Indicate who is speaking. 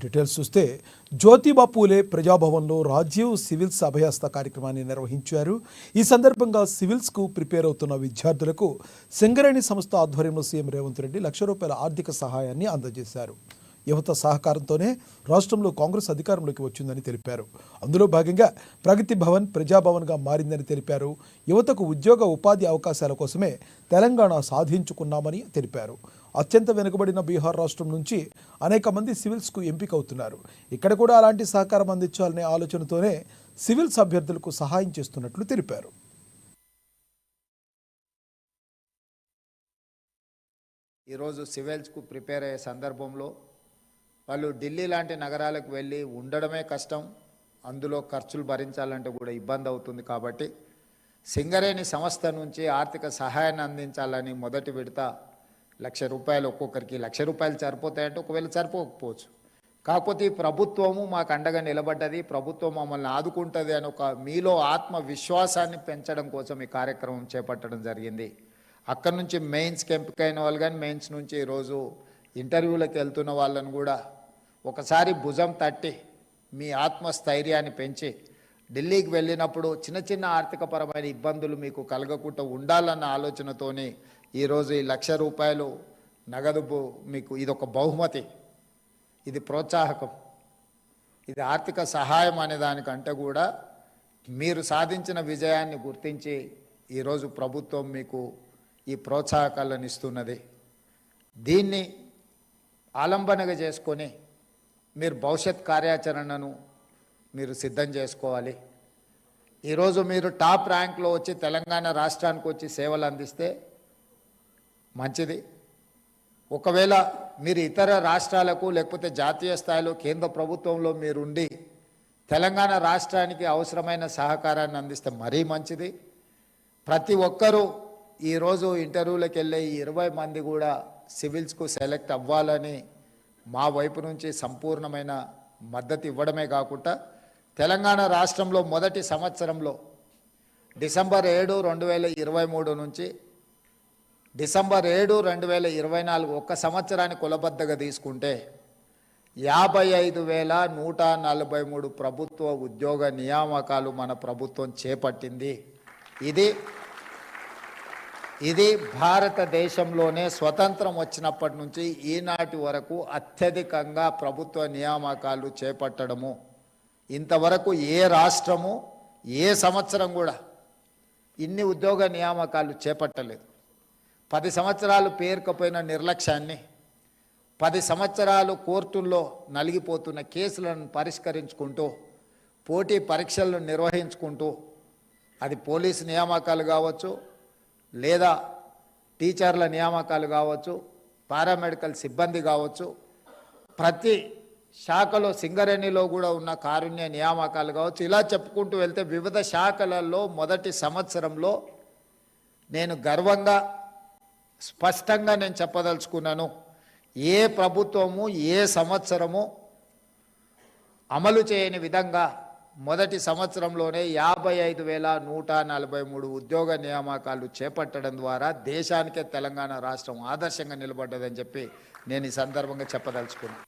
Speaker 1: Details చూస్తే Jyotiba Phule ప్రజాభవన్లో Rajiv civils అభయహస్త కార్యక్రమాన్ని నిర్వహించారు. ఈ సందర్భంగా సివిల్స్కు ప్రిపేర్ అవుతున్న విద్యార్థులకు సింగరేణి సంస్థ ఆధ్వర్యంలో సీఎం రేవంత్ రెడ్డి ₹1,00,000 ఆర్థిక సహాయాన్ని అందజేశారు. యువత సహకారంతోనే రాష్ట్రంలో కాంగ్రెస్ అధికారంలోకి వచ్చిందని తెలిపారు. అందులో భాగంగా ప్రగతి భవన్ ప్రజాభవన్గా మారిందని తెలిపారు. యువతకు ఉద్యోగ ఉపాధి అవకాశాల కోసమే తెలంగాణ సాధించుకున్నామని తెలిపారు. అత్యంత వెనుకబడిన బీహార్ రాష్ట్రం నుంచి అనేక మంది సివిల్స్కు ఎంపిక అవుతున్నారు. ఇక్కడ కూడా అలాంటి సహకారం అందించాలనే ఆలోచనతోనే సివిల్స్ అభ్యర్థులకు సహాయం చేస్తున్నట్లు తెలిపారు.
Speaker 2: ఈరోజు సివిల్స్కు ప్రిపేర్ అయ్యే సందర్భంలో వాళ్ళు ఢిల్లీ లాంటి నగరాలకు వెళ్ళి ఉండడమే కష్టం, అందులో ఖర్చులు భరించాలంటే కూడా ఇబ్బంది అవుతుంది. కాబట్టి సింగరేణి సంస్థ నుంచి ఆర్థిక సహాయాన్ని అందించాలని మొదటి విడత ₹1,00,000 ఒక్కొక్కరికి. ₹1,00,000 సరిపోతాయంటే ఒకవేళ సరిపోకపోవచ్చు. కాకపోతే ఈ ప్రభుత్వము మాకు అండగా నిలబడ్డది, ప్రభుత్వం మమ్మల్ని ఆదుకుంటుంది అని ఒక మీలో ఆత్మవిశ్వాసాన్ని పెంచడం కోసం ఈ కార్యక్రమం చేపట్టడం జరిగింది. అక్కడి నుంచి మెయిన్స్కి ఎంపికైన వాళ్ళు కానీ మెయిన్స్ నుంచి ఈరోజు ఇంటర్వ్యూలకు వెళ్తున్న వాళ్ళను కూడా ఒకసారి భుజం తట్టి మీ ఆత్మస్థైర్యాన్ని పెంచి ఢిల్లీకి వెళ్ళినప్పుడు చిన్న చిన్న ఆర్థికపరమైన ఇబ్బందులు మీకు కలగకుండా ఉండాలన్న ఆలోచనతోని ఈరోజు ఈ ₹1,00,000 నగదు మీకు ఇదొక బహుమతి, ఇది ప్రోత్సాహకం, ఇది ఆర్థిక సహాయం అనే దానికంటే కూడా మీరు సాధించిన విజయాన్ని గుర్తించి ఈరోజు ప్రభుత్వం మీకు ఈ ప్రోత్సాహకాలను ఇస్తున్నది. దీన్ని ఆలంబనగా చేసుకొని మీరు భవిష్యత్ కార్యాచరణను మీరు సిద్ధం చేసుకోవాలి. ఈరోజు మీరు టాప్ ర్యాంక్లో వచ్చి తెలంగాణ రాష్ట్రానికి వచ్చి సేవలు అందిస్తే మంచిది. ఒకవేళ మీరు ఇతర రాష్ట్రాలకు లేకపోతే జాతీయ స్థాయిలో కేంద్ర ప్రభుత్వంలో మీరుండి తెలంగాణ రాష్ట్రానికి అవసరమైన సహకారాన్ని అందిస్తే మరీ మంచిది. ప్రతి ఒక్కరూ ఈరోజు ఇంటర్వ్యూలకు వెళ్ళే 20 మంది కూడా సివిల్స్కు సెలెక్ట్ అవ్వాలని మా వైపు నుంచి సంపూర్ణమైన మద్దతు ఇవ్వడమే కాకుండా తెలంగాణ రాష్ట్రంలో మొదటి సంవత్సరంలో డిసెంబర్ 7, 2023 నుంచి డిసెంబర్ 7, 2024 ఒక్క సంవత్సరాన్ని కులబద్దగా తీసుకుంటే 55,143 ప్రభుత్వ ఉద్యోగ నియామకాలు మన ప్రభుత్వం చేపట్టింది. ఇది భారతదేశంలోనే స్వతంత్రం వచ్చినప్పటి నుంచి ఈనాటి వరకు అత్యధికంగా ప్రభుత్వ నియామకాలు చేపట్టడము. ఇంతవరకు ఏ రాష్ట్రము ఏ సంవత్సరం కూడా ఇన్ని ఉద్యోగ నియామకాలు చేపట్టలేదు. 10 సంవత్సరాలు పేరుకపోయిన నిర్లక్ష్యాన్ని, 10 సంవత్సరాలు కోర్టుల్లో నలిగిపోతున్న కేసులను పరిష్కరించుకుంటూ పోటీ పరీక్షలను నిర్వహించుకుంటూ అది పోలీసు నియామకాలు కావచ్చు, లేదా టీచర్ల నియామకాలు కావచ్చు, పారామెడికల్ సిబ్బంది కావచ్చు, ప్రతి శాఖలో సింగరేణిలో కూడా ఉన్న కారుణ్య నియామకాలు కావచ్చు, ఇలా చెప్పుకుంటూ వెళ్తే వివిధ శాఖలలో మొదటి సంవత్సరంలో నేను గర్వంగా స్పష్టంగా నేను చెప్పదలుచుకున్నాను, ఏ ప్రభుత్వము ఏ సంవత్సరము అమలు చేయని విధంగా మొదటి సంవత్సరంలోనే 55,143 ఉద్యోగ నియామకాలు చేపట్టడం ద్వారా దేశానికే తెలంగాణ రాష్ట్రం ఆదర్శంగా నిలబడ్డదని చెప్పి నేను ఈ సందర్భంగా చెప్పదలుచుకున్నాను.